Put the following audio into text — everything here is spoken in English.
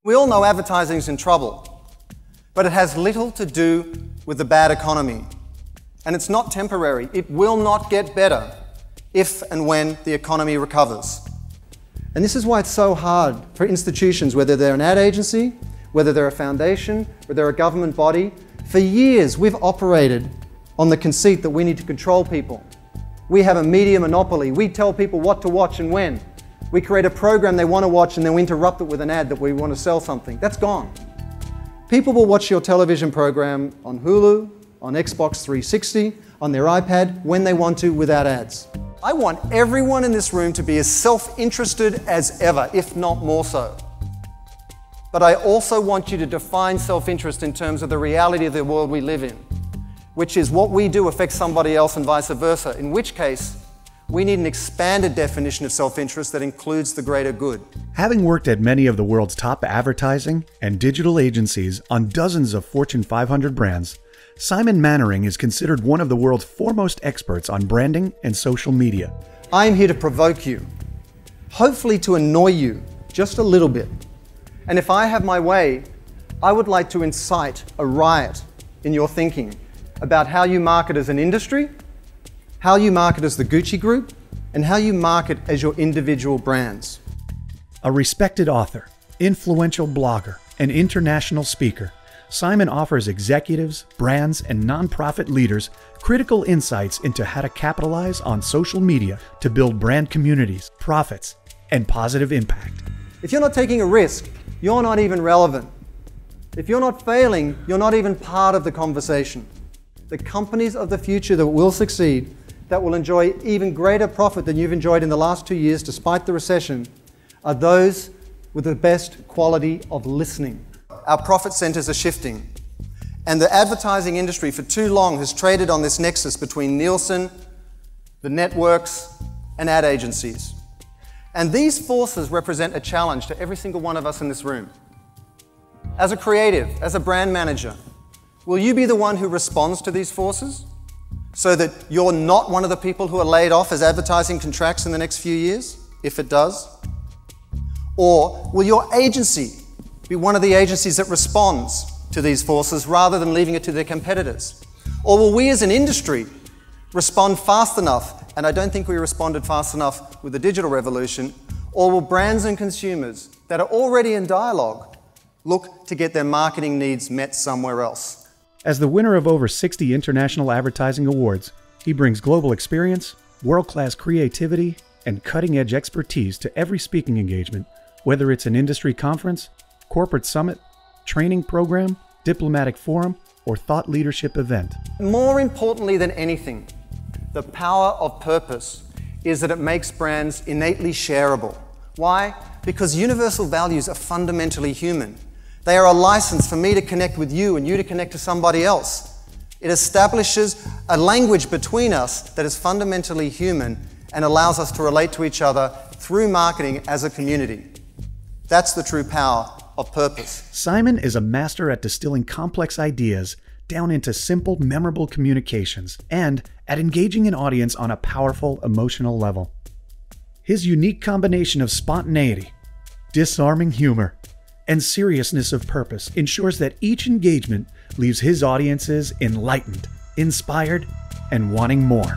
We all know advertising's in trouble, but it has little to do with the bad economy. And it's not temporary. It will not get better if and when the economy recovers. And this is why it's so hard for institutions, whether they're an ad agency, whether they're a foundation, whether they're a government body. For years, we've operated on the conceit that we need to control people. We have a media monopoly. We tell people what to watch and when. We create a program they want to watch and then we interrupt it with an ad that we want to sell something. That's gone. People will watch your television program on Hulu, on Xbox 360, on their iPad, when they want to, without ads. I want everyone in this room to be as self-interested as ever, if not more so. But I also want you to define self-interest in terms of the reality of the world we live in, which is what we do affects somebody else and vice versa, in which case we need an expanded definition of self-interest that includes the greater good. Having worked at many of the world's top advertising and digital agencies on dozens of Fortune 500 brands, Simon Mainwaring is considered one of the world's foremost experts on branding and social media. I'm here to provoke you, hopefully to annoy you just a little bit. And if I have my way, I would like to incite a riot in your thinking about how you market as an industry, how you market as the Gucci Group, and how you market as your individual brands. A respected author, influential blogger, and international speaker, Simon offers executives, brands, and nonprofit leaders critical insights into how to capitalize on social media to build brand communities, profits, and positive impact. If you're not taking a risk, you're not even relevant. If you're not failing, you're not even part of the conversation. The companies of the future that will succeed, that will enjoy even greater profit than you've enjoyed in the last 2 years despite the recession, are those with the best quality of listening. Our profit centers are shifting, and the advertising industry for too long has traded on this nexus between Nielsen, the networks, and ad agencies. And these forces represent a challenge to every single one of us in this room. As a creative, as a brand manager, will you be the one who responds to these forces so that you're not one of the people who are laid off as advertising contracts in the next few years, if it does? Or will your agency be one of the agencies that responds to these forces rather than leaving it to their competitors? Or will we as an industry respond fast enough, and I don't think we responded fast enough with the digital revolution, or will brands and consumers that are already in dialogue look to get their marketing needs met somewhere else? As the winner of over 60 international advertising awards, he brings global experience, world-class creativity, and cutting-edge expertise to every speaking engagement, whether it's an industry conference, corporate summit, training program, diplomatic forum, or thought leadership event. More importantly than anything, the power of purpose is that it makes brands innately shareable. Why? Because universal values are fundamentally human. They are a license for me to connect with you and you to connect to somebody else. It establishes a language between us that is fundamentally human and allows us to relate to each other through marketing as a community. That's the true power of purpose. Simon is a master at distilling complex ideas down into simple, memorable communications and at engaging an audience on a powerful emotional level. His unique combination of spontaneity, disarming humor, and seriousness of purpose ensures that each engagement leaves his audiences enlightened, inspired, and wanting more.